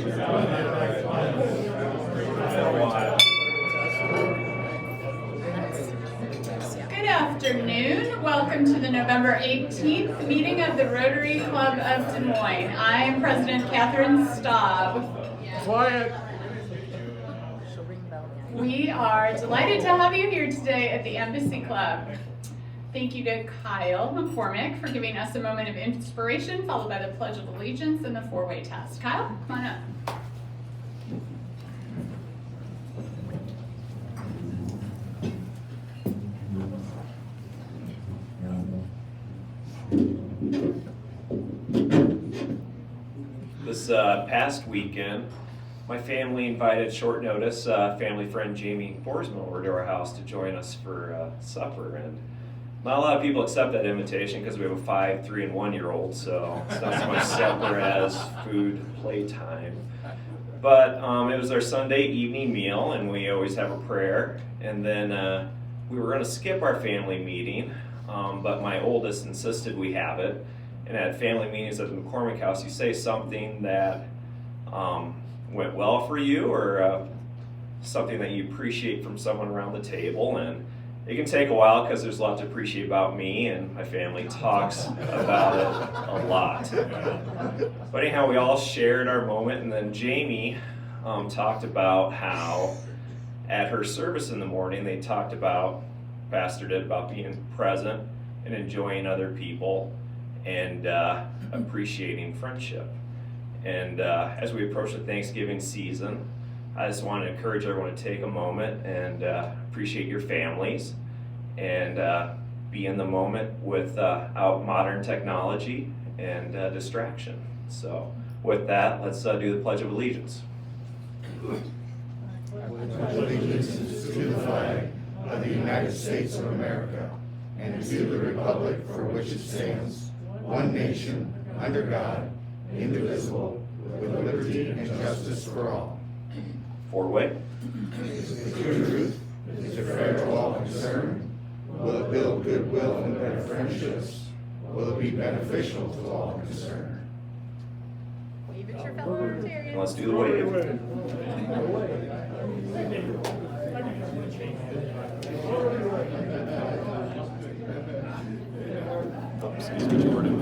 Good afternoon. Welcome to the November 18th meeting of the Rotary Club of Des Moines. I am President Catherine Staub. Quiet. We are delighted to have you here today at the Embassy Club. Thank you to Kyle McCormick for giving us a moment of inspiration, followed by the Pledge of Allegiance and the four-way test. Kyle, come on up. This past weekend, my family invited short notice family friend Jamie Boersma over to our house to join us for supper, and not a lot of people accept that invitation because we have a 5, 3, and 1-year-old, so it's not so much supper as food playtime. But it was our Sunday evening meal, and we always have a prayer, and then we were going to skip our family meeting, but my oldest insisted we have it. And at family meetings at the McCormick House, you say something that went well for you, or something that you appreciate from someone around the table. And it can take a while because there's a lot to appreciate about me, and my family talks about it a lot. But anyhow, we all shared our moment, and then Jamie talked about how at her service in the morning, they talked about, Pastor did, about being present and enjoying other people and appreciating friendship. And as we approach the Thanksgiving season, I just want to encourage everyone to take a moment and appreciate your families and be in the moment without modern technology and distraction. So with that, let's do the Pledge of Allegiance. Allegiance to the flag of the United States of America and to the republic for which it stands, one nation, under God, indivisible, with liberty and justice for all. Four-way. The truth is fair to all concerned. Will it build goodwill and better friendships? Will it be beneficial to all concerned? Wave at your fellow Rotarians. Let's do the wave. Excuse me, Jordan.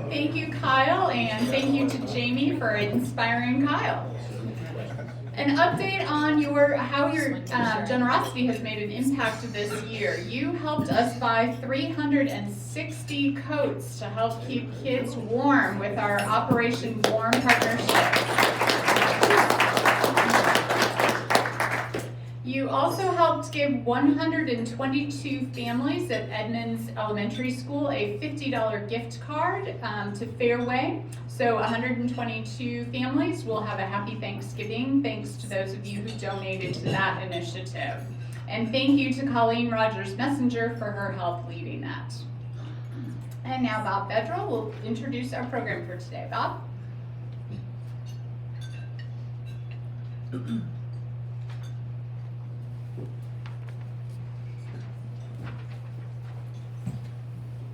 Thank you, Kyle, and thank you to Jamie for inspiring Kyle. An update on how your generosity has made an impact this year. You helped us buy 360 coats to help keep kids warm with our Operation Warm partnership. You also helped give 122 families at Edmonds Elementary School a $50 gift card to Fairway. So 122 families will have a happy Thanksgiving, thanks to those of you who donated to that initiative. And thank you to Colleen Rogers-Messenger for her help leading that. And now Bob Bedrell will introduce our program for today. Bob?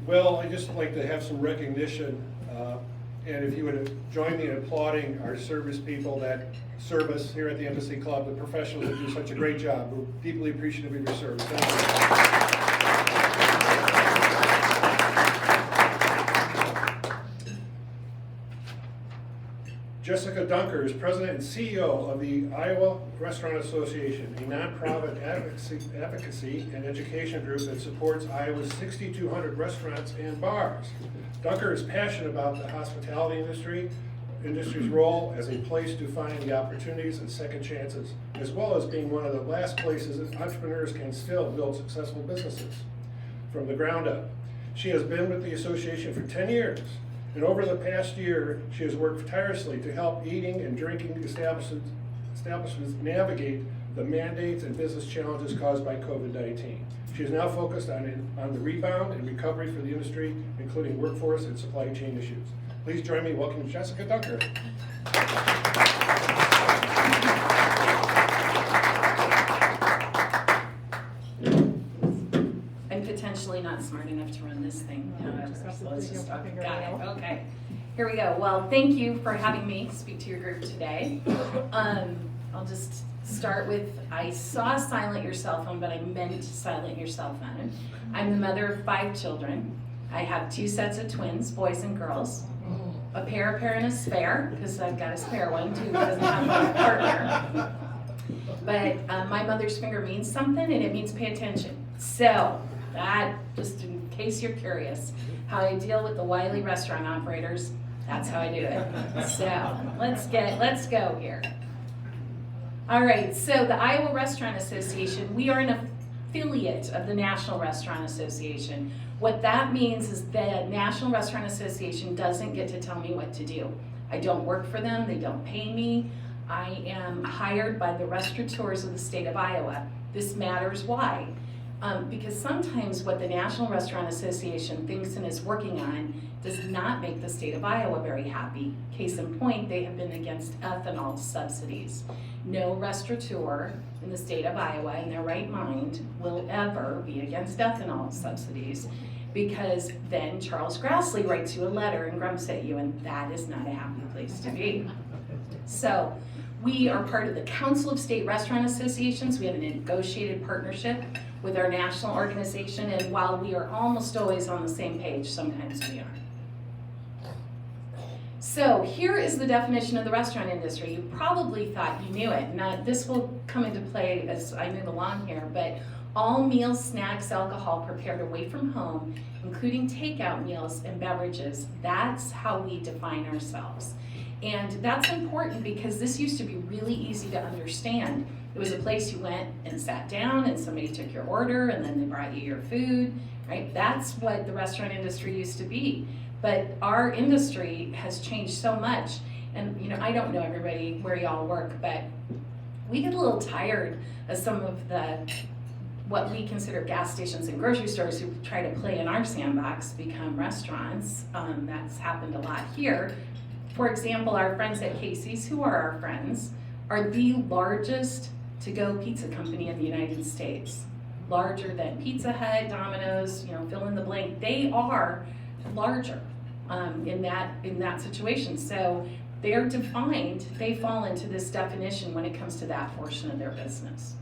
Well, I'd just like to have some recognition, and if you would join me in applauding our service people that serve us here at the Embassy Club, the professionals that do such a great job. We're deeply appreciative of your service. Thank you. Jessica Dunker is President and CEO of the Iowa Restaurant Association, a nonprofit advocacy and education group that supports Iowa's 6,200 restaurants and bars. Dunker is passionate about the hospitality industry's role as a place to find the opportunities and second chances, as well as being one of the last places that entrepreneurs can still build successful businesses from the ground up. She has been with the association for 10 years. And over the past year, she has worked tirelessly to help eating and drinking establishments navigate the mandates and business challenges caused by COVID-19. She is now focused on the rebound and recovery for the industry, including workforce and supply chain issues. Please join me in welcoming Jessica Dunker. and potentially not smart enough to run this thing. However, so let's just talk. Got it. Okay. Here we go. Well, thank you for having me speak to your group today. I'll just start with, I saw silent your cell phone, but I meant silent your cell phone. I'm the mother of 5 children. I have 2 sets of twins, boys and girls. A pair, and a spare, because I've got a spare one too, who doesn't have a partner. But my mother's finger means something, and it means pay attention. So that, just in case you're curious, how I deal with the wily restaurant operators, that's how I do it. So let's go here. All right, so the Iowa Restaurant Association, we are an affiliate of the National Restaurant Association. What that means is the National Restaurant Association doesn't get to tell me what to do. I don't work for them, they don't pay me. I am hired by the restaurateurs of the state of Iowa. This matters, why? Because sometimes what the National Restaurant Association thinks and is working on does not make the state of Iowa very happy. Case in point, they have been against ethanol subsidies. No restaurateur in the state of Iowa in their right mind will ever be against ethanol subsidies, because then Charles Grassley writes you a letter and grumps at you, and that is not a happy place to be. So we are part of the Council of State Restaurant Associations. We have a negotiated partnership with our national organization, and while we are almost always on the same page, sometimes we aren't. So here is the definition of the restaurant industry. You probably thought you knew it. Now, this will come into play as I move along here, but all meals, snacks, alcohol prepared away from home, including takeout meals and beverages. That's how we define ourselves. And that's important because this used to be really easy to understand. It was a place you went and sat down and somebody took your order and then they brought you your food, right? That's what the restaurant industry used to be. But our industry has changed so much. And I don't know everybody where y'all work, but we get a little tired of some of what we consider gas stations and grocery stores who try to play in our sandbox become restaurants. That's happened a lot here. For example, our friends at Casey's, who are our friends, are the largest to-go pizza company in the United States. Larger than Pizza Hut, Domino's, fill in the blank. They are larger in that situation. So they're defined, they fall into this definition when it comes to that portion of their business.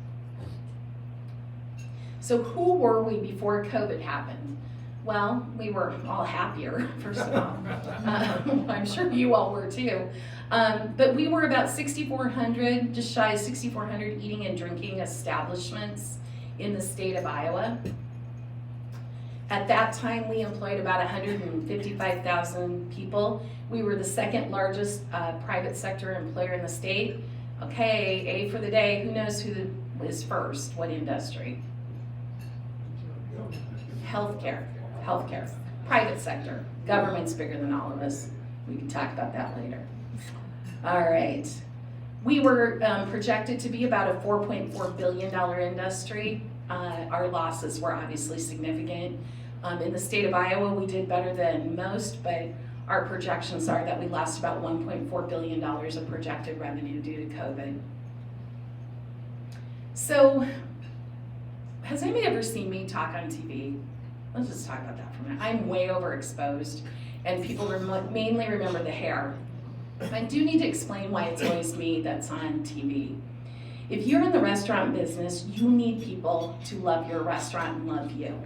So who were we before COVID happened? Well, we were all happier, first of all. I'm sure you all were too. But we were about 6,400, just shy of 6,400 eating and drinking establishments in the state of Iowa. At that time, we employed about 155,000 people. We were the second largest private sector employer in the state. Okay, A for the day. Who knows who is first? What industry? Healthcare. Private sector. Government's bigger than all of us. We can talk about that later. All right. We were projected to be about a $4.4 billion industry. Our losses were obviously significant. In the state of Iowa, we did better than most, but our projections are that we lost about $1.4 billion of projected revenue due to COVID. So, has anybody ever seen me talk on TV? Let's just talk about that for a minute. I'm way overexposed, and people mainly remember the hair. I do need to explain why it's always me that's on TV. If you're in the restaurant business, you need people to love your restaurant and love you.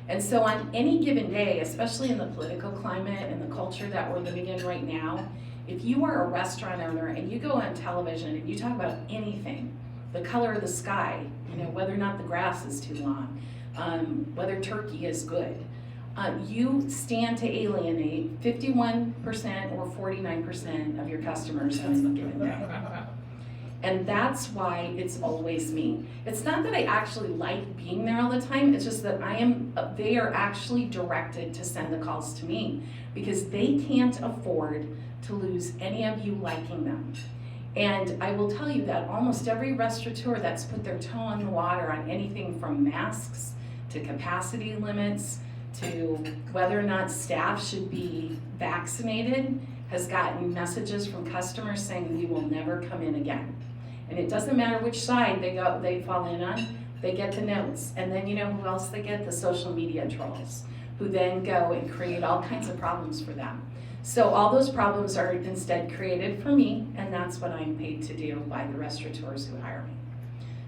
And so on any given day, especially in the political climate and the culture that we're living in right now, if you are a restaurant owner and you go on television and you talk about anything, the color of the sky, whether or not the grass is too long, whether turkey is good, you stand to alienate 51% or 49% of your customers on any given day. And that's why it's always me. It's not that I actually like being there all the time, it's just that they are actually directed to send the calls to me because they can't afford to lose any of you liking them. And I will tell you that almost every restaurateur that's put their toe in the water on anything from masks to capacity limits to whether or not staff should be vaccinated has gotten messages from customers saying we will never come in again. And it doesn't matter which side they fall in on, They get the notes. And then you know who else they get? The social media trolls, who then go and create all kinds of problems for them. So all those problems are instead created for me, and that's what I'm paid to do by the restaurateurs who hire me.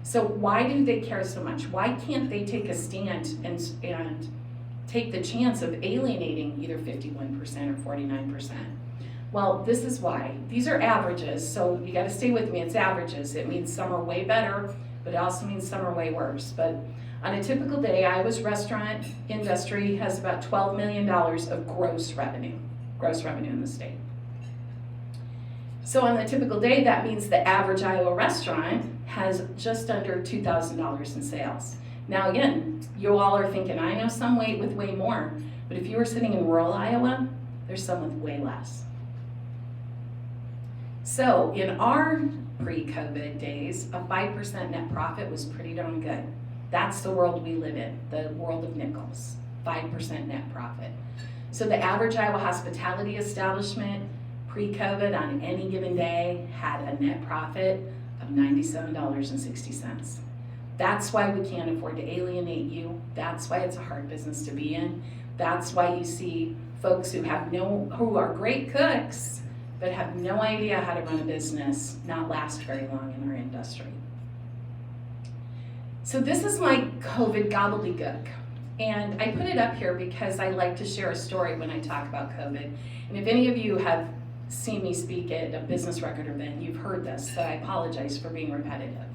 So why do they care so much? Why can't they take a stand and take the chance of alienating either 51% or 49%? Well, this is why. These are averages, so you gotta stay with me, it's averages. It means some are way better, but it also means some are way worse. But on a typical day, Iowa's restaurant industry has about $12 million of gross revenue in the state. So on a typical day, that means the average Iowa restaurant has just under $2,000 in sales. Now again, you all are thinking, I know some with way more, but if you were sitting in rural Iowa, there's some with way less. So in our pre-COVID days, a 5% net profit was pretty darn good. That's the world we live in, the world of nickels, 5% net profit. So the average Iowa hospitality establishment pre-COVID on any given day had a net profit of $97.60. That's why we can't afford to alienate you. That's why it's a hard business to be in. That's why you see folks who are great cooks, but have no idea how to run a business not last very long in our industry. So this is my COVID gobbledygook. And I put it up here because I like to share a story when I talk about COVID. And if any of you have seen me speak at a business record event, you've heard this, so I apologize for being repetitive.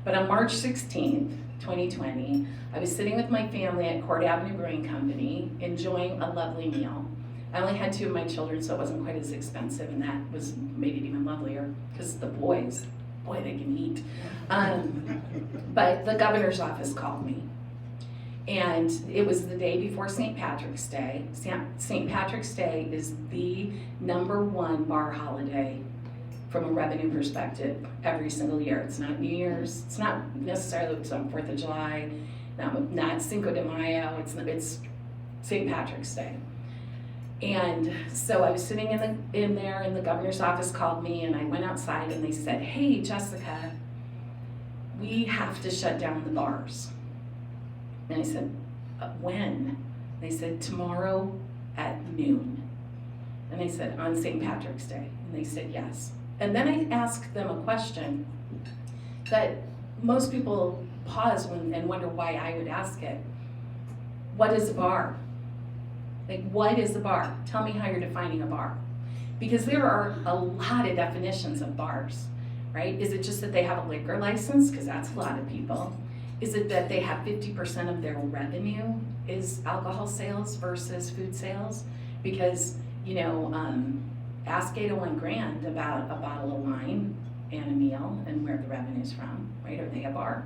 But on March 16th, 2020, I was sitting with my family at Court Avenue Brewing Company, enjoying a lovely meal. I only had 2 of my children, so it wasn't quite as expensive, and that made it even lovelier, because the boys, boy, they can eat. But the governor's office called me. And it was the day before St. Patrick's Day. St. Patrick's Day is the #1 bar holiday from a revenue perspective every single year. It's not New Year's, it's not necessarily on 4th of July, not Cinco de Mayo, it's St. Patrick's Day. And so I was sitting in there, and the governor's office called me, and I went outside, and they said, hey, Jessica, we have to shut down the bars. And I said, when? They said, tomorrow at noon. And I said, on St. Patrick's Day? And they said, yes. And then I asked them a question that most people pause and wonder why I would ask it. What is a bar? Like, what is a bar? Tell me how you're defining a bar. Because there are a lot of definitions of bars, right? Is it just that they have a liquor license? Because that's a lot of people. Is it that they have 50% of their revenue is alcohol sales versus food sales? Because, ask 801 Grand about a bottle of wine and a meal and where the revenue's from, right? Are they a bar?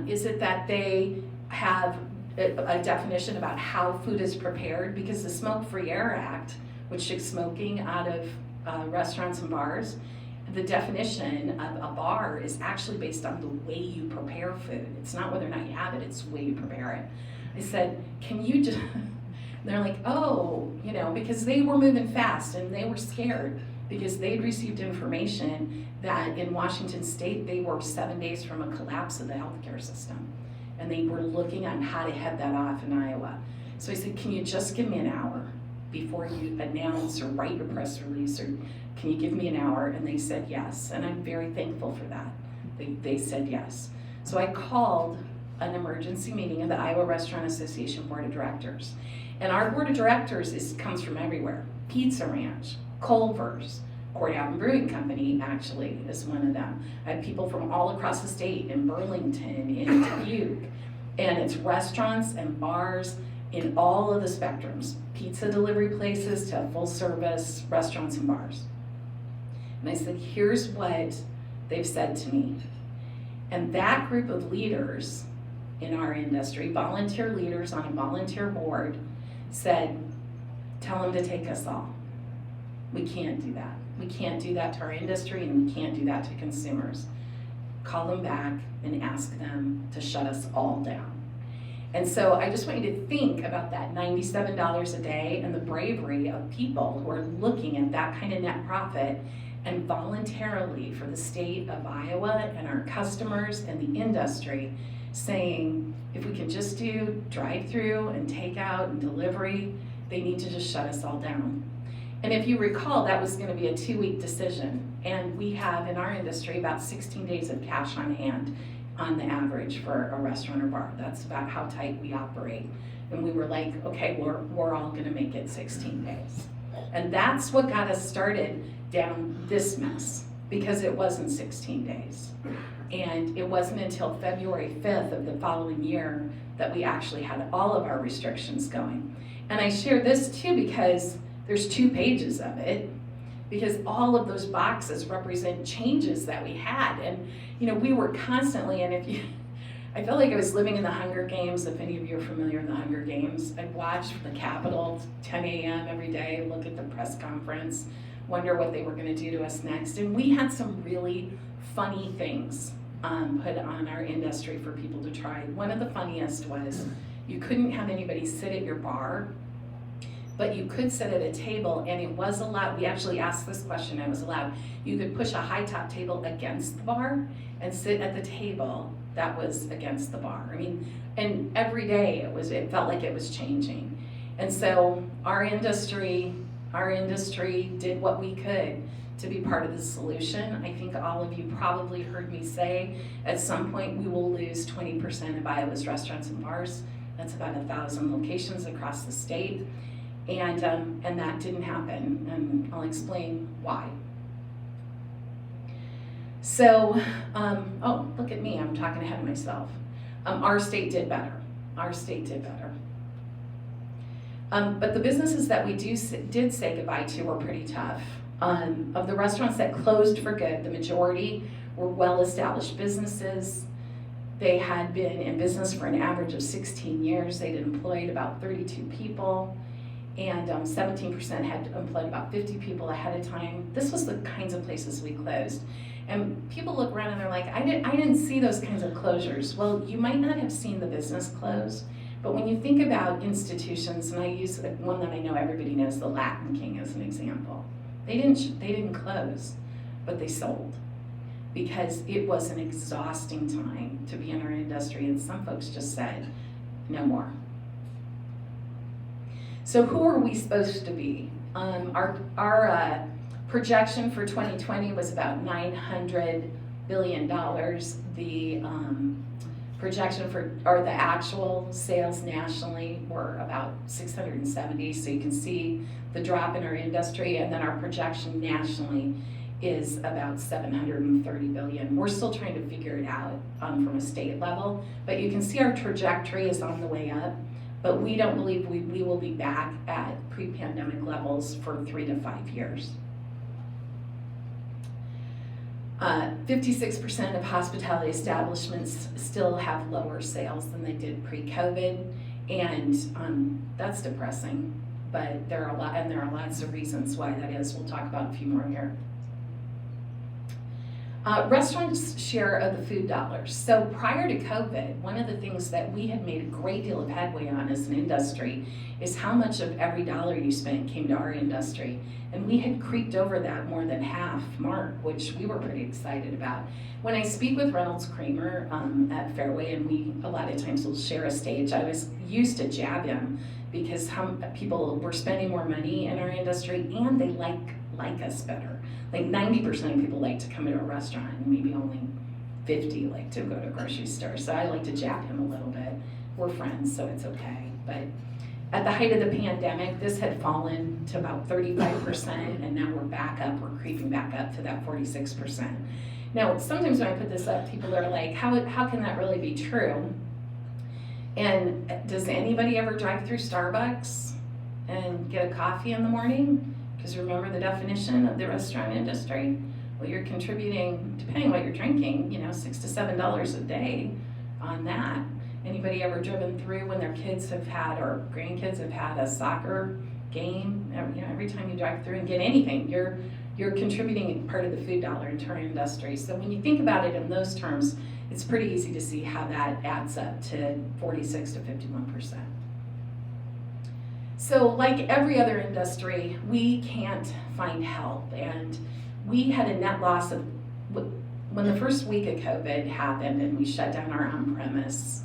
Is it that they have a definition about how food is prepared? Because the Smoke-Free Air Act, which took smoking out of restaurants and bars, the definition of a bar is actually based on the way you prepare food. It's not whether or not you have it, it's the way you prepare it. I said, can you just, they're like, oh, because they were moving fast and they were scared because they'd received information that in Washington State, they were 7 days from a collapse of the healthcare system. And they were looking on how to head that off in Iowa. So I said, can you just give me an hour before you announce or write your press release, or can you give me an hour? And they said yes, and I'm very thankful for that. They said yes. So I called an emergency meeting of the Iowa Restaurant Association Board of Directors. And our Board of Directors comes from everywhere. Pizza Ranch, Culver's, Court Avenue Brewing Company actually is one of them. I have people from all across the state, in Burlington, in Dubuque, and it's restaurants and bars in all of the spectrums, pizza delivery places to full service restaurants and bars. And I said, here's what they've said to me. And that group of leaders in our industry, volunteer leaders on a volunteer board, said, tell them to take us all. We can't do that. We can't do that to our industry, and we can't do that to consumers. Call them back and ask them to shut us all down. And so I just want you to think about that $97 a day and the bravery of people who are looking at that kind of net profit and voluntarily for the state of Iowa and our customers and the industry saying, if we can just do drive-through and takeout and delivery, they need to just shut us all down. And if you recall, that was going to be a 2-week decision. And we have in our industry about 16 days of cash on hand on the average for a restaurant or bar. That's about how tight we operate. And we were like, okay, we're all going to make it 16 days. And that's what got us started down this mess, because it wasn't 16 days. And it wasn't until February 5th of the following year that we actually had all of our restrictions going. And I share this too because there's 2 pages of it, because all of those boxes represent changes that we had. And we were constantly, and I felt like I was living in the Hunger Games. If any of you are familiar with the Hunger Games, I'd watch the Capitol 10 a.m. every day, look at the press conference, wonder what they were going to do to us next. And we had some really funny things put on our industry for people to try. One of the funniest was you couldn't have anybody sit at your bar, but you could sit at a table, and it was allowed. We actually asked this question, it was allowed. You could push a high top table against the bar and sit at the table that was against the bar. And every day it felt like it was changing. And so our industry did what we could to be part of the solution. I think all of you probably heard me say at some point we will lose 20% of Iowa's restaurants and bars. That's about 1,000 locations across the state. And that didn't happen, and I'll explain why. So, oh, look at me, I'm talking ahead of myself. Our state did better. But the businesses that we did say goodbye to were pretty tough. Of the restaurants that closed for good, the majority were well-established businesses. They had been in business for an average of 16 years. They'd employed about 32 people. And 17% had employed about 50 people ahead of time. This was the kinds of places we closed. And people look around and they're like, I didn't see those kinds of closures. Well, you might not have seen the business close, but when you think about institutions, and I use one that I know everybody knows, the Latin King as an example. They didn't close, but they sold, because it was an exhausting time to be in our industry, and some folks just said, no more. So who are we supposed to be? Our projection for 2020 was about $900 billion. The projection or the actual sales nationally were about 670. So you can see the drop in our industry, and then our projection nationally is about 730 billion. We're still trying to figure it out from a state level, but you can see our trajectory is on the way up. But we don't believe we will be back at pre-pandemic levels for 3 to 5 years. 56% of hospitality establishments still have lower sales than they did pre-COVID, and that's depressing. But there are lots of reasons why that is. We'll talk about a few more here. Restaurants' share of the food dollars. So prior to COVID, one of the things that we had made a great deal of headway on as an industry is how much of every dollar you spent came to our industry. And we had creeped over that more than half mark, which we were pretty excited about. When I speak with Reynolds Kramer at Fairway, and we a lot of times will share a stage, I was used to jab him because people were spending more money in our industry, and they like us better. Like 90% of people like to come into a restaurant, and maybe only 50 like to go to a grocery store. So I like to jab him a little bit. We're friends, so it's okay. But at the height of the pandemic, this had fallen to about 35%, and now we're creeping back up to that 46%. Now, sometimes when I put this up, people are like, how can that really be true? And does anybody ever drive through Starbucks and get a coffee in the morning? Because remember the definition of the restaurant industry? Well, you're contributing, depending on what you're drinking, $6 to $7 a day on that. Anybody ever driven through when their kids have had, or grandkids have had, a soccer game? Every time you drive through and get anything, you're contributing part of the food dollar into our industry. So when you think about it in those terms, it's pretty easy to see how that adds up to 46 to 51%. So like every other industry, we can't find help, and we had a net loss of, when the first week of COVID happened and we shut down our on-premise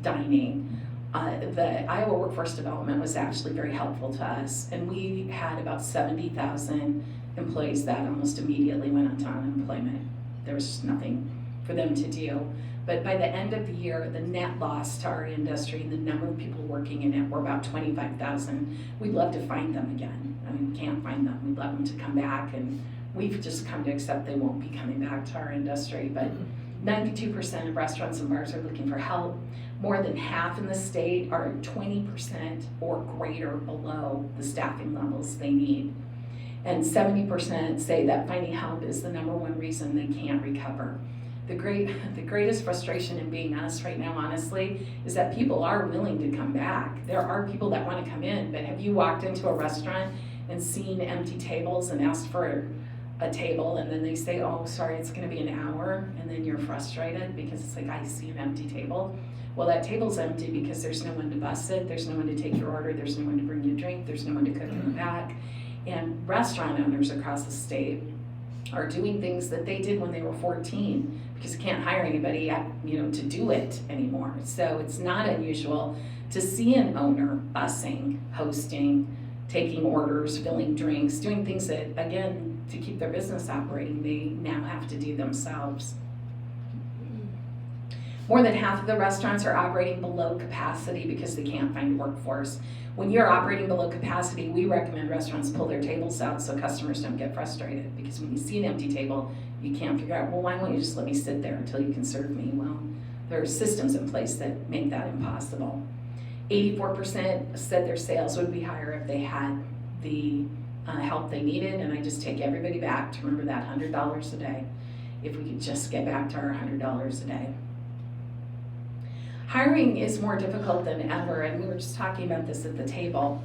dining, the Iowa Workforce Development was actually very helpful to us, and we had about 70,000 employees that almost immediately went onto unemployment. There was just nothing for them to do. But by the end of the year, the net loss to our industry and the number of people working in it were about 25,000. We'd love to find them again. I mean, we can't find them. We'd love them to come back, and we've just come to accept they won't be coming back to our industry. But 92% of restaurants and bars are looking for help. More than half in the state are 20% or greater below the staffing levels they need. And 70% say that finding help is the number one reason they can't recover. The greatest frustration in being us right now, honestly, is that people are willing to come back. There are people that want to come in, but have you walked into a restaurant and seen empty tables and asked for a table, and then they say, oh, sorry, it's going to be an hour, and then you're frustrated because it's like, I see an empty table. Well, that table's empty because there's no one to bus it, there's no one to take your order, there's no one to bring you a drink, there's no one to cook in the back. And restaurant owners across the state are doing things that they did when they were 14 because they can't hire anybody to do it anymore. So it's not unusual to see an owner busing, hosting, taking orders, filling drinks, doing things that, again, to keep their business operating, they now have to do themselves. More than half of the restaurants are operating below capacity because they can't find a workforce. When you're operating below capacity, we recommend restaurants pull their tables out so customers don't get frustrated. Because when you see an empty table, you can't figure out, well, why won't you just let me sit there until you can serve me? Well, there are systems in place that make that impossible. 84% said their sales would be higher if they had the help they needed, and I just take everybody back to remember that $100 a day. If we could just get back to our $100 a day. Hiring is more difficult than ever, and we were just talking about this at the table.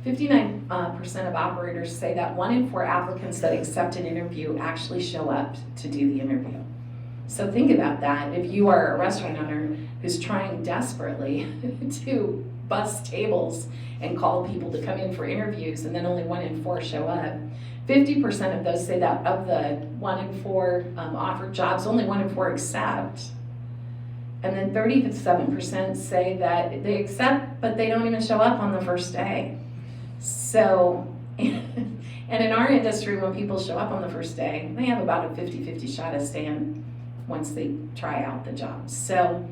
59% of operators say that 1 in 4 applicants that accept an interview actually show up to do the interview. So think about that. If you are a restaurant owner who's trying desperately to bus tables and call people to come in for interviews, and then only 1 in 4 show up, 50% of those say that of the 1 in 4 offered jobs, only 1 in 4 accept. And then 37% say that they accept, but they don't even show up on the first day. So, and in our industry, when people show up on the first day, they have about a 50-50 shot of staying once they try out the job. So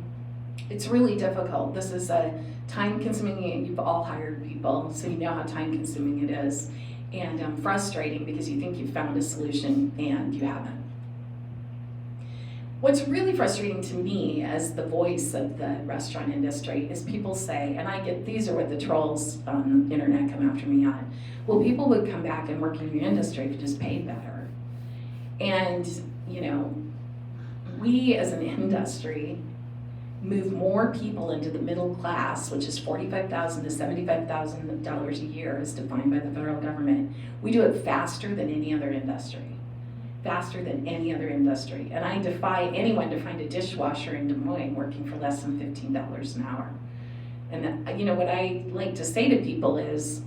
it's really difficult. This is a time-consuming, you've all hired people, so you know how time-consuming it is, and frustrating because you think you've found a solution and you haven't. What's really frustrating to me as the voice of the restaurant industry is people say, and I get, these are what the trolls on the internet come after me on, well, people would come back and work in your industry if you just paid better. And, we as an industry move more people into the middle class, which is $45,000 to $75,000 a year as defined by the federal government. We do it faster than any other industry. Faster than any other industry. And I defy anyone to find a dishwasher in Des Moines working for less than $15 an hour. And what I like to say to people is,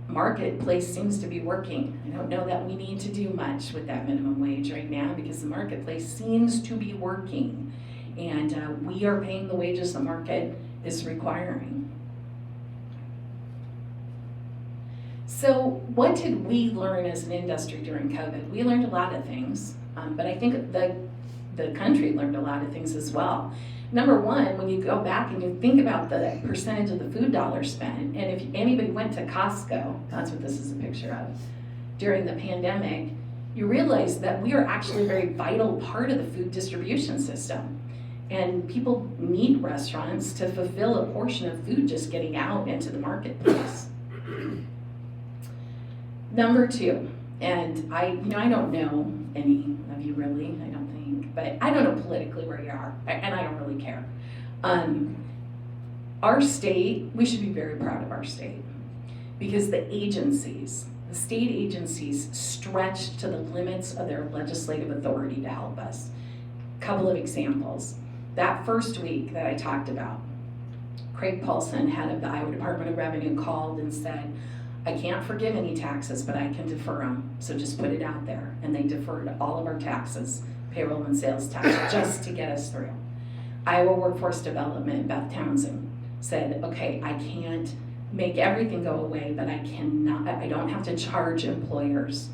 marketplace seems to be working. I don't know that we need to do much with that minimum wage right now because the marketplace seems to be working. And we are paying the wages the market is requiring. So what did we learn as an industry during COVID? We learned a lot of things, but I think the country learned a lot of things as well. Number one, when you go back and you think about the percentage of the food dollars spent, and if anybody went to Costco, that's what this is a picture of, during the pandemic, you realize that we are actually a very vital part of the food distribution system. And people need restaurants to fulfill a portion of food just getting out into the marketplace. Number two, and I don't know any of you really, I don't think, but I don't know politically where you are, and I don't really care. Our state, we should be very proud of our state because the state agencies stretched to the limits of their legislative authority to help us. Couple of examples. That first week that I talked about, Craig Paulson, head of the Iowa Department of Revenue, called and said, I can't forgive any taxes, but I can defer them, so just put it out there. And they deferred all of our taxes, payroll and sales tax, just to get us through. Iowa Workforce Development, Beth Townsend, said, okay, I can't make everything go away, but I don't have to charge employers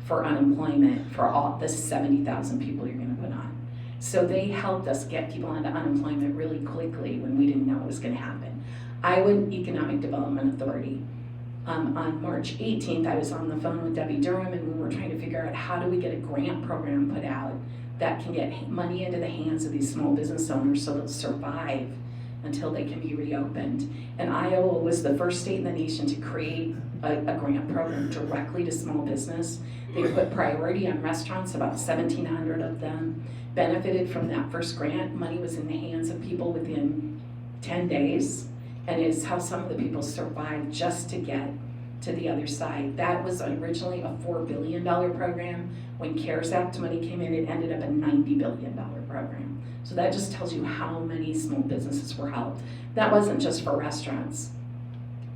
for unemployment for all the 70,000 people you're gonna put on. So they helped us get people onto unemployment really quickly when we didn't know it was gonna happen. Iowa Economic Development Authority. On March 18th, I was on the phone with Debbie Durham, and we were trying to figure out how do we get a grant program put out that can get money into the hands of these small business owners so they'll survive until they can be reopened. And Iowa was the first state in the nation to create a grant program directly to small business. They put priority on restaurants, about 1,700 of them benefited from that first grant. Money was in the hands of people within 10 days, and it's how some of the people survived just to get to the other side. That was originally a $4 billion program. When CARES Act money came in, it ended up a $90 billion program. So that just tells you how many small businesses were helped. That wasn't just for restaurants.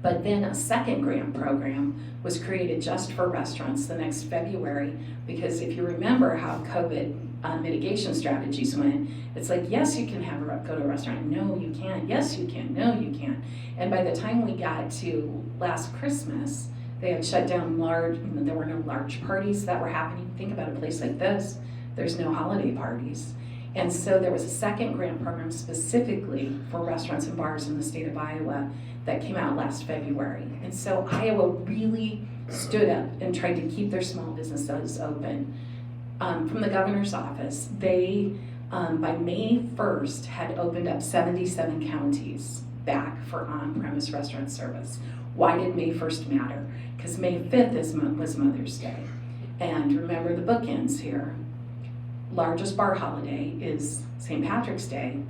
But then a second grant program was created just for restaurants the next February, because if you remember how COVID mitigation strategies went, it's like, yes, you can go to a restaurant. No, you can't. Yes, you can. No, you can't. And by the time we got to last Christmas, they had shut down there were no large parties that were happening. Think about a place like this. There's no holiday parties. And so there was a second grant program specifically for restaurants and bars in the state of Iowa that came out last February. And so Iowa really stood up and tried to keep their small businesses open. From the governor's office, they, by May 1st, had opened up 77 counties back for on-premise restaurant service. Why did May 1st matter? Because May 5th was Mother's Day. And remember the bookends here. Largest bar holiday is St. Patrick's Day.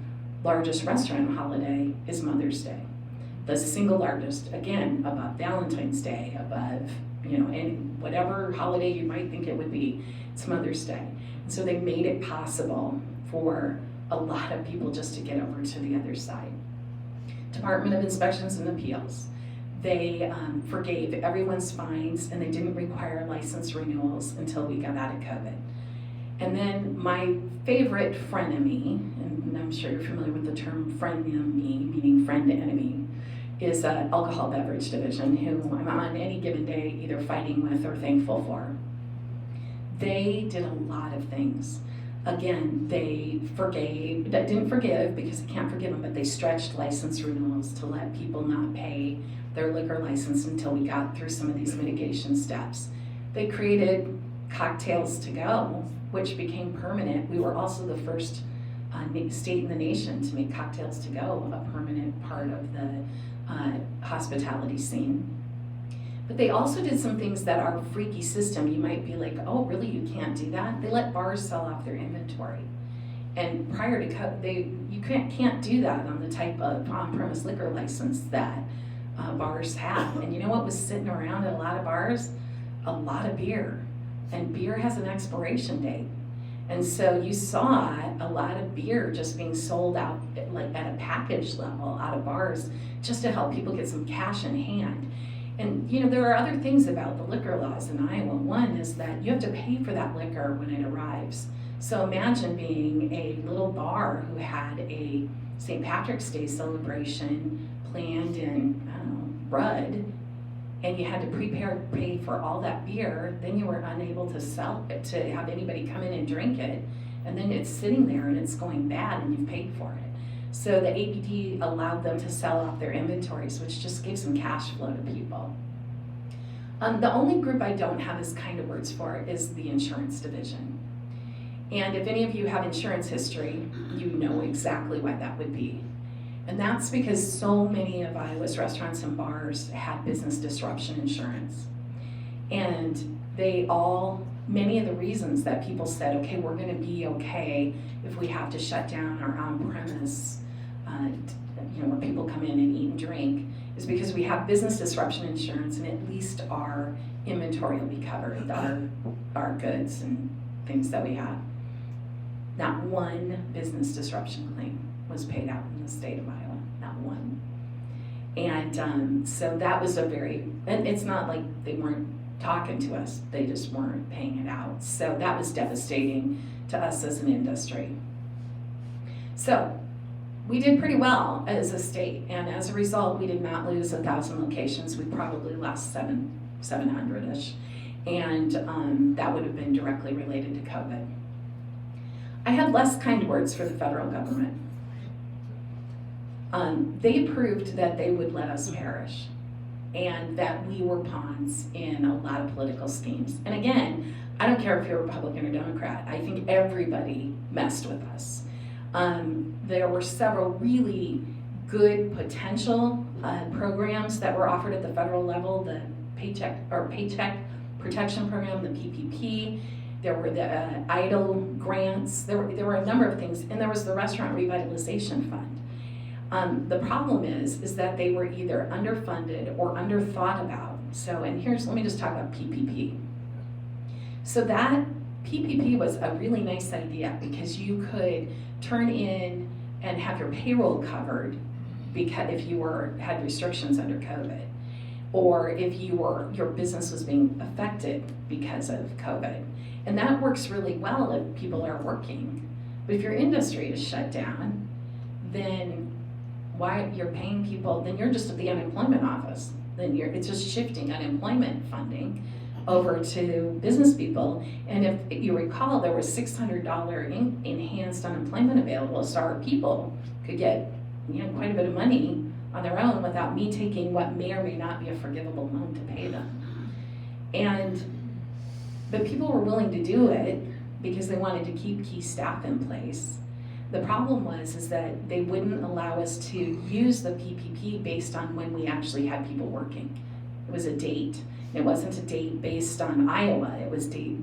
Largest restaurant holiday is Mother's Day. The single largest, again, above Valentine's Day, above, any whatever holiday you might think it would be, it's Mother's Day. And so they made it possible for a lot of people just to get over to the other side. Department of Inspections and Appeals. They forgave everyone's fines, and they didn't require license renewals until we got out of COVID. And then my favorite frenemy, and I'm sure you're familiar with the term frenemy, meaning friend enemy, is Alcohol Beverage Division, who I'm on any given day either fighting with or thankful for. They did a lot of things. Again, they didn't forgive because they can't forgive them, but they stretched license renewals to let people not pay their liquor license until we got through some of these mitigation steps. They created cocktails to go, which became permanent. We were also the first state in the nation to make cocktails to go a permanent part of the hospitality scene. But they also did some things that are freaky system. You might be like, oh, really, you can't do that? They let bars sell off their inventory. And prior to COVID, you can't do that on the type of on-premise liquor license that bars have. And you know what was sitting around at a lot of bars? A lot of beer. And beer has an expiration date. And so you saw a lot of beer just being sold out like at a package level out of bars just to help people get some cash in hand. And there are other things about the liquor laws in Iowa. One is that you have to pay for that liquor when it arrives. So imagine being a little bar who had a St. Patrick's Day celebration planned in, Rudd, and you had to pay for all that beer. Then you were unable to sell it, to have anybody come in and drink it, and then it's sitting there and it's going bad and you've paid for it. So the APD allowed them to sell off their inventories, which just gave some cash flow to people. The only group I don't have as kind of words for is the insurance division. And if any of you have insurance history, you know exactly why that would be. And that's because so many of Iowa's restaurants and bars had business disruption insurance. And many of the reasons that people said, okay, we're gonna be okay if we have to shut down our on-premise, where people come in and eat and drink, is because we have business disruption insurance and at least our inventory will be covered, our goods and things that we have. Not one business disruption claim was paid out in the state of Iowa, not one. And so that was and it's not like they weren't talking to us, they just weren't paying it out. So that was devastating to us as an industry. So we did pretty well as a state, and as a result, we did not lose 1,000 locations. We probably lost 700-ish, and that would have been directly related to COVID. I had less kind words for the federal government. They proved that they would let us perish, and that we were pawns in a lot of political schemes. And again, I don't care if you're Republican or Democrat, I think everybody messed with us. There were several really good potential programs that were offered at the federal level, the Paycheck Protection Program, the PPP. There were the EIDL grants. There were a number of things, and there was the Restaurant Revitalization Fund. The problem is that they were either underfunded or underthought about. So, and let me just talk about PPP. So that PPP was a really nice idea because you could turn in and have your payroll covered because if you had restrictions under COVID, or if your business was being affected because of COVID. And that works really well if people are working. But if your industry is shut down, then why you're paying people, then you're just at the unemployment office. Then it's just shifting unemployment funding over to business people. And if you recall, there was $600 enhanced unemployment available, so our people could get quite a bit of money on their own without me taking what may or may not be a forgivable loan to pay them. But people were willing to do it because they wanted to keep key staff in place. The problem was that they wouldn't allow us to use the PPP based on when we actually had people working. It was a date. It wasn't a date based on Iowa. It was a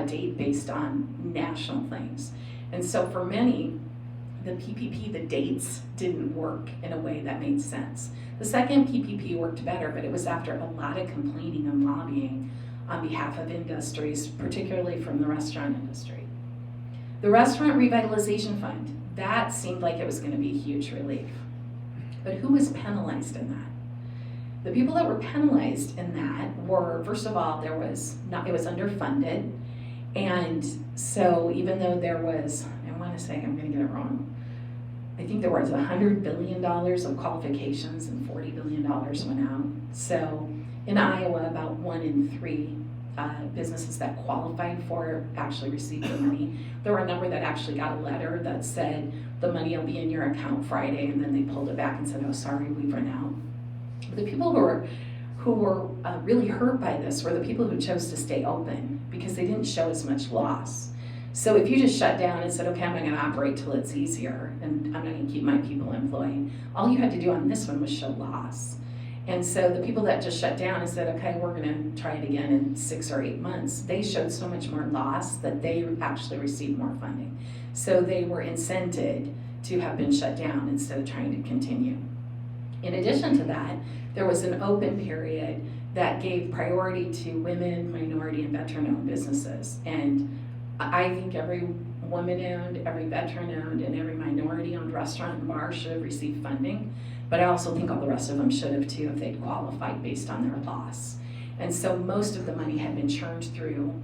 date based on national things. And so for many, the PPP, the dates didn't work in a way that made sense. The second PPP worked better, but it was after a lot of complaining and lobbying on behalf of industries, particularly from the restaurant industry. The Restaurant Revitalization Fund, that seemed like it was going to be a huge relief. But who was penalized in that? The people that were penalized in that were, first of all, it was underfunded. And so even though there was, I want to say, I'm going to get it wrong, I think there was $100 billion of qualifications and $40 billion went out. So in Iowa, about 1 in 3 businesses that qualified for it actually received the money. There were a number that actually got a letter that said the money will be in your account Friday, and then they pulled it back and said, oh, sorry, we've run out. But the people who were really hurt by this were the people who chose to stay open because they didn't show as much loss. So if you just shut down and said, okay, I'm not going to operate till it's easier, and I'm not going to keep my people employed, all you had to do on this one was show loss. And so the people that just shut down and said, okay, we're going to try it again in 6 or 8 months, they showed so much more loss that they actually received more funding. So they were incented to have been shut down instead of trying to continue. In addition to that, there was an open period that gave priority to women, minority, and veteran-owned businesses. And I think every woman-owned, every veteran-owned, and every minority-owned restaurant and bar should have received funding. But I also think all the rest of them should have too if they'd qualified based on their loss. And so most of the money had been churned through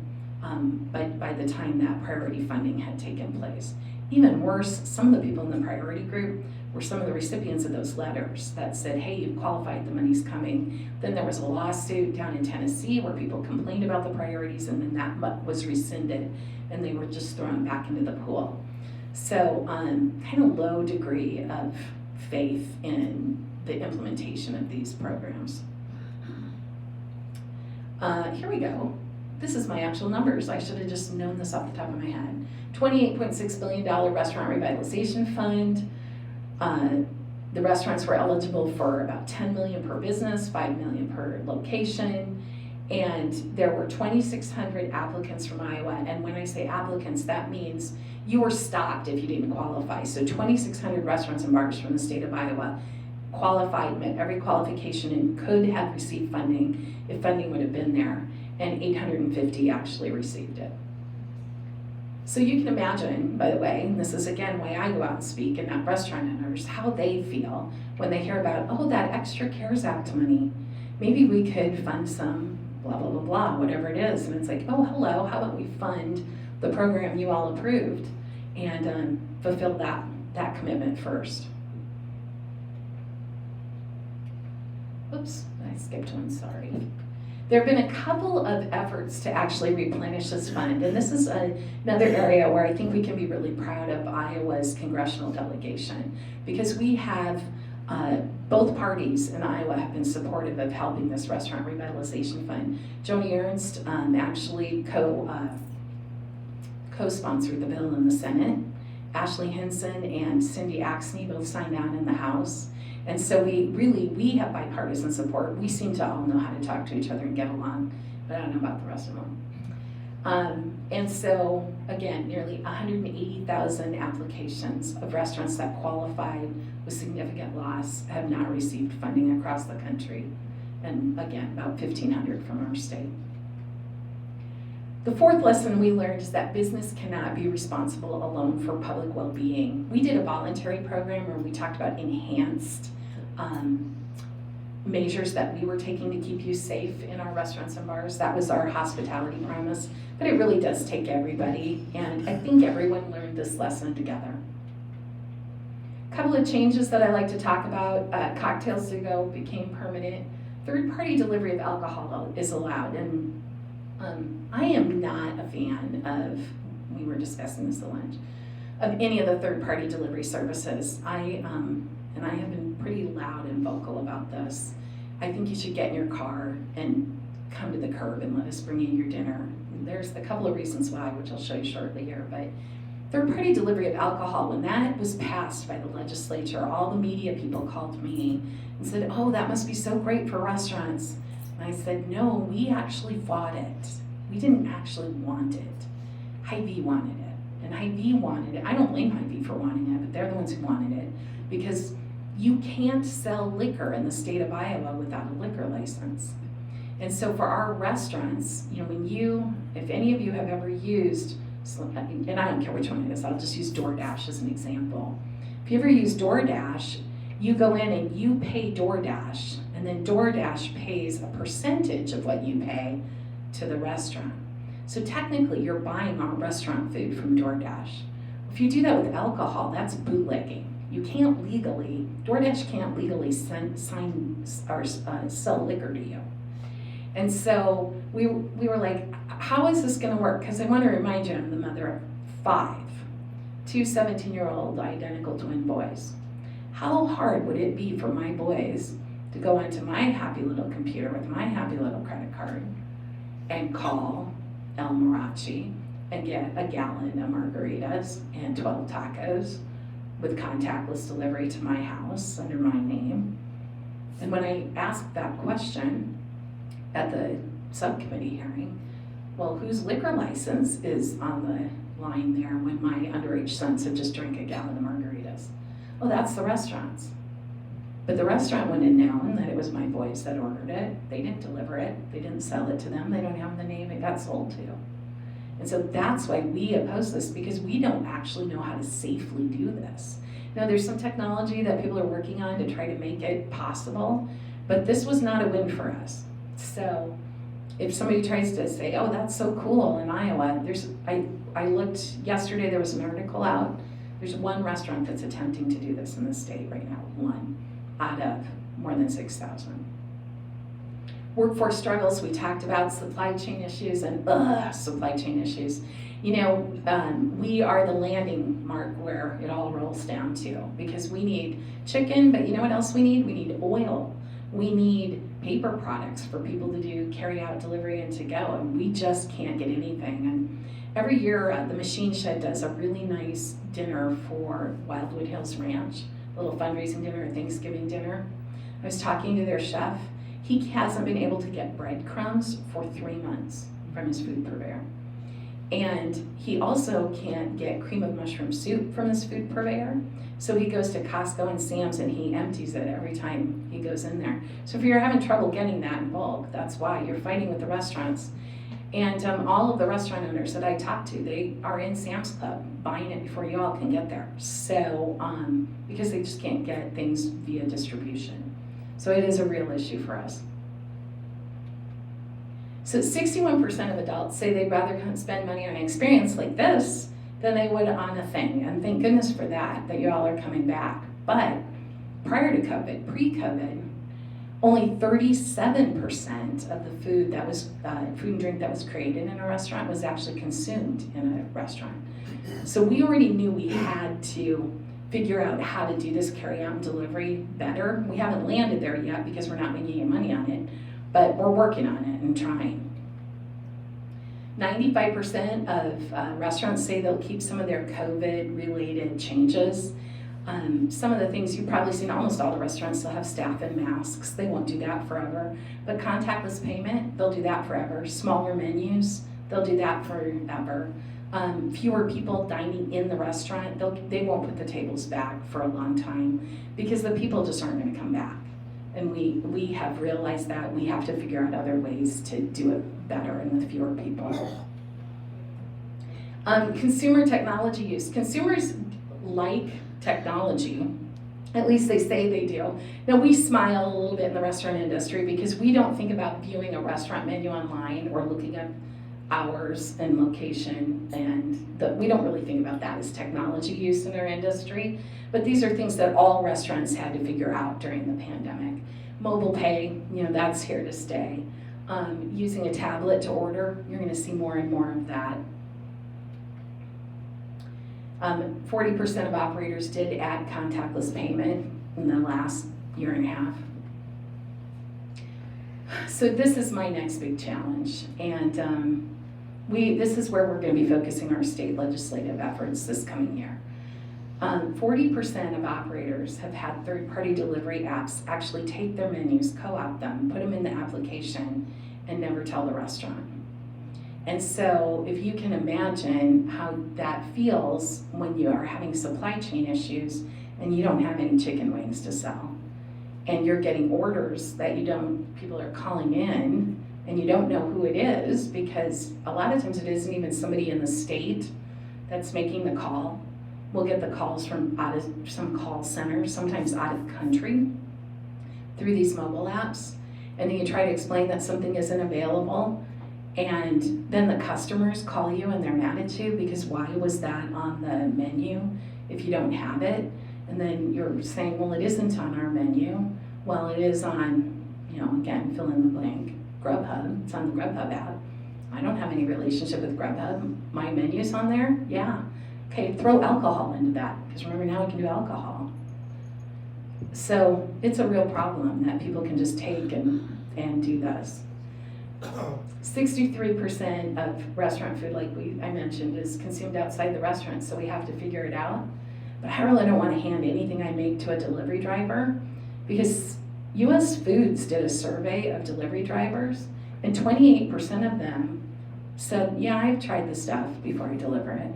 by the time that priority funding had taken place. Even worse, some of the people in the priority group were some of the recipients of those letters that said, hey, you've qualified, the money's coming. Then there was a lawsuit down in Tennessee where people complained about the priorities, and then that was rescinded and they were just thrown back into the pool. So kind of low degree of faith in the implementation of these programs. Here we go. This is my actual numbers. I should have just known this off the top of my head. $28.6 billion Restaurant Revitalization Fund. The restaurants were eligible for about $10 million per business, $5 million per location, and there were 2,600 applicants from Iowa. And when I say applicants, that means you were stopped if you didn't qualify. So 2,600 restaurants and bars from the state of Iowa qualified, met every qualification, and could have received funding if funding would have been there. And 850 actually received it. So you can imagine, by the way, and this is again why I go out and speak and not restaurant owners, how they feel when they hear about, oh, that extra CARES Act money. Maybe we could fund some blah, blah, blah, blah, whatever it is. And it's like, oh, hello, how about we fund the program you all approved and fulfill that commitment first. Oops, I skipped one, sorry. There have been a couple of efforts to actually replenish this fund, and this is another area where I think we can be really proud of Iowa's congressional delegation, because we have, both parties in Iowa have been supportive of helping this restaurant revitalization fund. Joni Ernst actually co-sponsored the bill in the Senate. Ashley Hinson and Cindy Axney both signed on in the House. And so we have bipartisan support. We seem to all know how to talk to each other and get along, but I don't know about the rest of them. And so, again, nearly 180,000 applications of restaurants that qualified with significant loss have not received funding across the country. And again, about 1,500 from our state. The fourth lesson we learned is that business cannot be responsible alone for public well-being. We did a voluntary program where we talked about enhanced measures that we were taking to keep you safe in our restaurants and bars. That was our hospitality promise, but it really does take everybody, and I think everyone learned this lesson together. A couple of changes that I like to talk about. Cocktails to go became permanent. Third-party delivery of alcohol is allowed, and I am not a fan of, we were discussing this at lunch, of any of the third-party delivery services. And I have been pretty loud and vocal about this. I think you should get in your car and come to the curb and let us bring you your dinner. And there's a couple of reasons why, which I'll show you shortly here, but third-party delivery of alcohol, when that was passed by the legislature, all the media people called me and said, oh, that must be so great for restaurants. And I said, no, we actually fought it. We didn't actually want it. Hy-Vee wanted it, and Hy-Vee wanted it. I don't blame Hy-Vee for wanting it, but they're the ones who wanted it, because you can't sell liquor in the state of Iowa without a liquor license. And so for our restaurants, you know, if any of you have ever used, and I don't care which one it is, I'll just use DoorDash as an example. If you ever use DoorDash, you go in and you pay DoorDash, and then DoorDash pays a percentage of what you pay to the restaurant. So technically, you're buying our restaurant food from DoorDash. If you do that with alcohol, that's bootlegging. You can't legally, DoorDash can't legally sell liquor to you. And so we were like, how is this gonna work? Because I want to remind you, I'm the mother of 5, 2 17-year-old identical twin boys. How hard would it be for my boys to go onto my happy little computer with my happy little credit card and call El Marachi and get a gallon of margaritas and 12 tacos with contactless delivery to my house under my name? And when I asked that question at the subcommittee hearing, well, whose liquor license is on the line there when my underage sons have just drank a gallon of margaritas? Well, that's the restaurant's. But the restaurant wouldn't have known that it was my boys that ordered it. They didn't deliver it. They didn't sell it to them. They don't have the name it got sold to. And so that's why we oppose this, because we don't actually know how to safely do this. Now, there's some technology that people are working on to try to make it possible, but this was not a win for us. So if somebody tries to say, oh, that's so cool in Iowa, I looked yesterday, there was an article out. There's one restaurant that's attempting to do this in the state right now, one out of more than 6,000. Workforce struggles, we talked about supply chain issues and supply chain issues. You know, we are the landing mark where it all rolls down to, because we need chicken, but you know what else we need? We need oil. We need paper products for people to do carry out, delivery, and to go, and we just can't get anything. And every year, the Machine Shed does a really nice dinner for Wildwood Hills Ranch, a little fundraising dinner, a Thanksgiving dinner. I was talking to their chef. He hasn't been able to get breadcrumbs for 3 months from his food purveyor. And he also can't get cream of mushroom soup from his food purveyor. So he goes to Costco and Sam's and he empties it every time he goes in there. So if you're having trouble getting that in bulk, that's why you're fighting with the restaurants. And all of the restaurant owners that I talk to, they are in Sam's Club buying it before you all can get there. So, because they just can't get things via distribution. So it is a real issue for us. So 61% of adults say they'd rather spend money on an experience like this than they would on a thing. And thank goodness for that you all are coming back. But prior to COVID, pre-COVID, only 37% of the food that was food and drink that was created in a restaurant was actually consumed in a restaurant. So we already knew we had to figure out how to do this carry out and delivery better. We haven't landed there yet because we're not making any money on it, but we're working on it and trying. 95% of restaurants say they'll keep some of their COVID-related changes. Some of the things you've probably seen, almost all the restaurants still have staff in masks. They won't do that forever. But contactless payment, they'll do that forever. Smaller menus, they'll do that forever. Fewer people dining in the restaurant, they won't put the tables back for a long time because the people just aren't going to come back. And we have realized that we have to figure out other ways to do it better and with fewer people. Consumer technology use. Consumers like technology, at least they say they do. Now we smile a little bit in the restaurant industry because we don't think about viewing a restaurant menu online or looking up hours and location, and we don't really think about that as technology use in our industry. But these are things that all restaurants had to figure out during the pandemic. Mobile pay, that's here to stay. Using a tablet to order, you're going to see more and more of that. 40% of operators did add contactless payment in the last year and a half. So this is my next big challenge, and this is where we're going to be focusing our state legislative efforts this coming year. 40% of operators have had third-party delivery apps actually take their menus, co-opt them, put them in the application, and never tell the restaurant. And so if you can imagine how that feels when you are having supply chain issues and you don't have any chicken wings to sell, and you're getting orders that people are calling in and you don't know who it is, because a lot of times it isn't even somebody in the state that's making the call. We'll get the calls from out of some call centers, sometimes out of country, through these mobile apps. And then you try to explain that something isn't available, and then the customers call you and they're mad at you because why was that on the menu if you don't have it? And then you're saying, well, it isn't on our menu. Well, it is on, again, fill in the blank, Grubhub. It's on the Grubhub app. I don't have any relationship with Grubhub. My menu's on there? Yeah. Okay, throw alcohol into that, because remember now we can do alcohol. So it's a real problem that people can just take and do this. 63% of restaurant food, like I mentioned, is consumed outside the restaurant, so we have to figure it out. But I really don't want to hand anything I make to a delivery driver, because US Foods did a survey of delivery drivers, and 28% of them said, yeah, I've tried this stuff before I deliver it.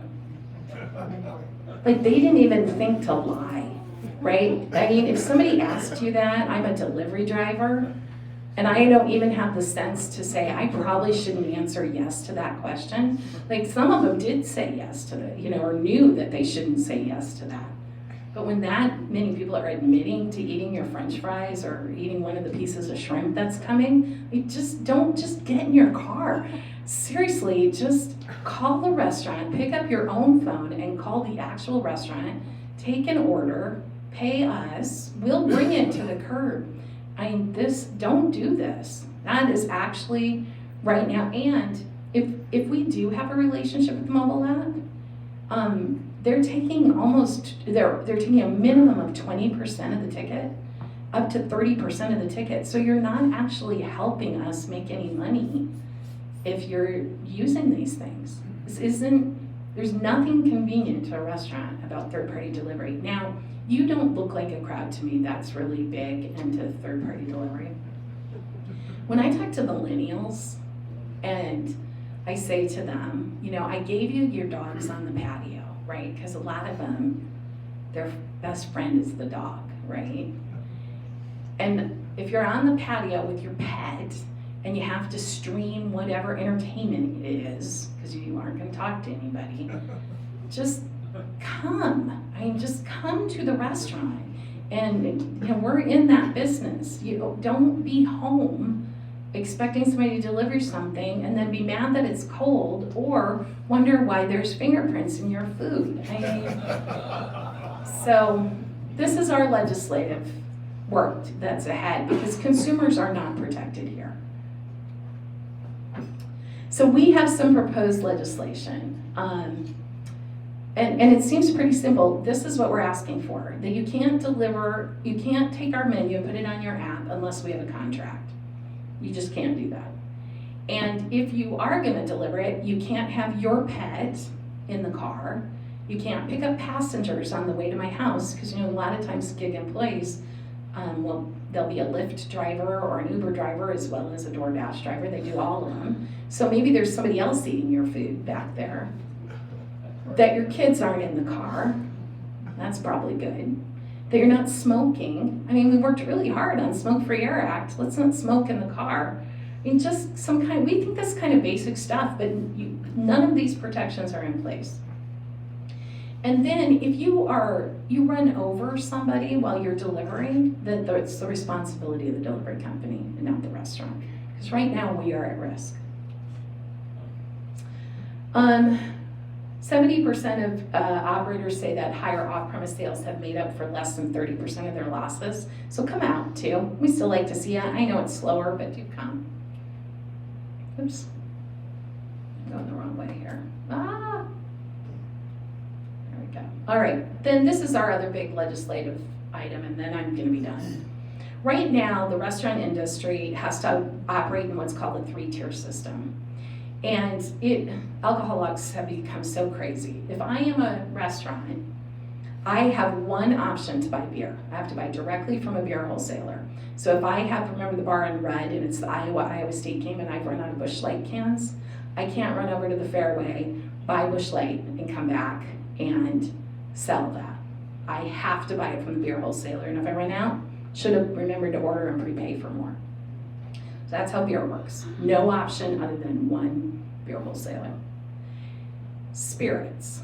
Like, they didn't even think to lie, right? I mean, if somebody asked you that, I'm a delivery driver, and I don't even have the sense to say, I probably shouldn't answer yes to that question. Like, some of them did say yes to that, or knew that they shouldn't say yes to that. But when that many people are admitting to eating your French fries or eating one of the pieces of shrimp that's coming, don't get in your car. Seriously, just call the restaurant, pick up your own phone and call the actual restaurant, take an order, pay us, we'll bring it to the curb. Don't do this. That is actually right now. And if we do have a relationship with the mobile app, they're taking a minimum of 20% of the ticket, up to 30% of the ticket. So you're not actually helping us make any money if you're using these things. There's nothing convenient to a restaurant about third-party delivery. Now, you don't look like a crowd to me that's really big into third-party delivery. When I talk to millennials and I say to them, I gave you your dogs on the patio, right? Because a lot of them, their best friend is the dog, right? And if you're on the patio with your pet and you have to stream whatever entertainment it is, because you aren't going to talk to anybody, just come. I mean, just come to the restaurant. And you know, we're in that business. You don't be home expecting somebody to deliver something and then be mad that it's cold or wonder why there's fingerprints in your food. I mean, so this is our legislative work that's ahead, because consumers are not protected here. So we have some proposed legislation. And it seems pretty simple. This is what we're asking for, that you can't take our menu and put it on your app unless we have a contract. You just can't do that. And if you are gonna deliver it, you can't have your pet in the car. You can't pick up passengers on the way to my house, because you know, a lot of times gig employees, there'll be a Lyft driver or an Uber driver as well as a DoorDash driver. They do all of them. So maybe there's somebody else eating your food back there. That your kids aren't in the car. That's probably good. That you're not smoking. I mean, we worked really hard on Smoke-Free Air Act. Let's not smoke in the car. I mean, just we think that's kind of basic stuff, but none of these protections are in place. And then if you run over somebody while you're delivering, then it's the responsibility of the delivery company and not the restaurant. Because right now we are at risk. 70% of operators say that higher off-premise sales have made up for less than 30% of their losses. So come out too. We still like to see you. I know it's slower, but do come. Oops. I'm going the wrong way here. There we go. All right, then this is our other big legislative item, and then I'm gonna be done. Right now, the restaurant industry has to operate in what's called a 3-tier system. And alcoholics have become so crazy. If I am a restaurant, I have one option to buy beer. I have to buy directly from a beer wholesaler. So if I remember the bar in red and it's the Iowa State game and I've run out of Busch Light cans, I can't run over to the Fairway, buy Busch Light and come back and sell that. I have to buy it from the beer wholesaler. And if I run out, should have remembered to order and prepay for more. So that's how beer works. No option other than one beer wholesaler. Spirits.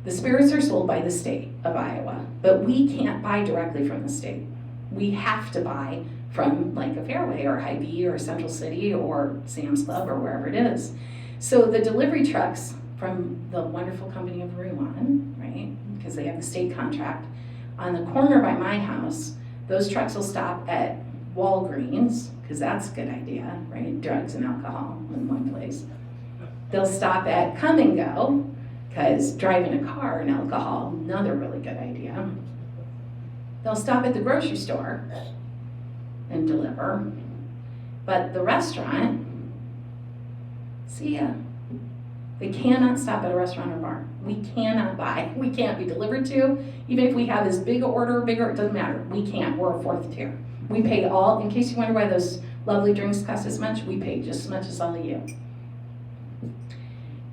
The spirits are sold by the state of Iowa, but we can't buy directly from the state. We have to buy from like a Fairway or Hy-Vee or Central City or Sam's Club or wherever it is. So the delivery trucks from the wonderful company of Ruan, right, because they have the state contract, on the corner by my house, those trucks will stop at Walgreens, because that's a good idea, right? Drugs and alcohol in one place. They'll stop at Come and Go, because driving a car and alcohol, another really good idea. They'll stop at the grocery store and deliver. But the restaurant, see ya. They cannot stop at a restaurant or bar. We cannot buy. We can't be delivered to. Even if we have as big an order, bigger, it doesn't matter. We can't. We're a 4th tier. We pay all, in case you wonder why those lovely drinks cost as much, we pay just as much as all of you.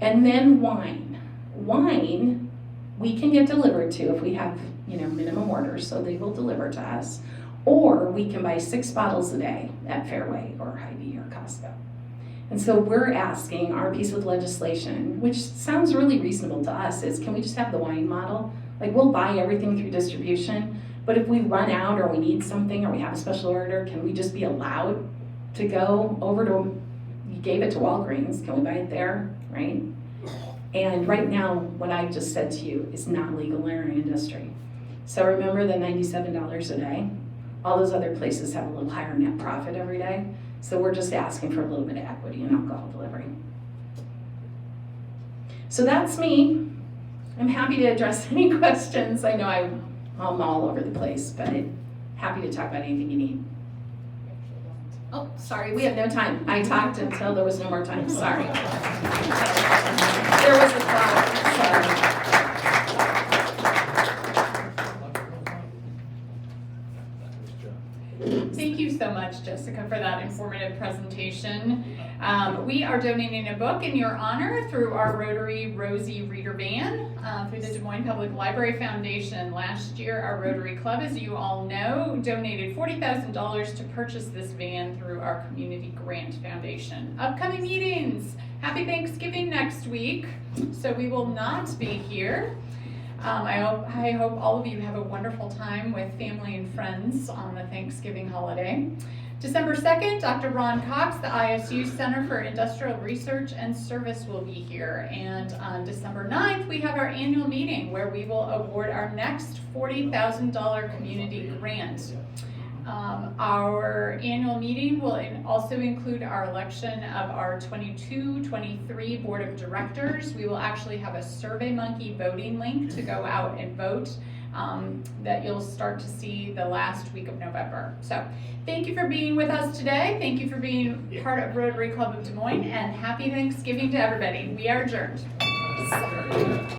And then wine. Wine, we can get delivered to if we have, minimum orders, so they will deliver to us. Or we can buy 6 bottles a day at Fairway or Hy-Vee or Costco. And so we're asking, our piece of legislation, which sounds really reasonable to us, is can we just have the wine model? Like, we'll buy everything through distribution, but if we run out or we need something or we have a special order, can we just be allowed to go over to, you gave it to Walgreens, can we buy it there, right? And right now, what I just said to you is not legal in our industry. So remember the $97 a day? All those other places have a little higher net profit every day. So we're just asking for a little bit of equity in alcohol delivery. So that's me. I'm happy to address any questions. I know I'm all over the place, but happy to talk about anything you need. Oh, sorry, we have no time. I talked until there was no more time. Sorry. There was a thought. Sorry. Thank you so much, Jessica, for that informative presentation. We are donating a book in your honor through our Rotary Rosie Reader Van. through the Des Moines Public Library Foundation. Last year, our Rotary Club, as you all know, donated $40,000 to purchase this van through our Community Grant Foundation. Upcoming meetings, happy Thanksgiving next week, so we will not be here. I hope all of you have a wonderful time with family and friends on the Thanksgiving holiday. December 2nd, Dr. Ron Cox, the ISU Center for Industrial Research and Service will be here. And on December 9th, we have our annual meeting where we will award our next $40,000 community grant. Our annual meeting will also include our election of our 22-23 Board of Directors. We will actually have a SurveyMonkey voting link to go out and vote that you'll start to see the last week of November. So thank you for being with us today. Thank you for being part of Rotary Club of Des Moines, and happy Thanksgiving to everybody. We are adjourned.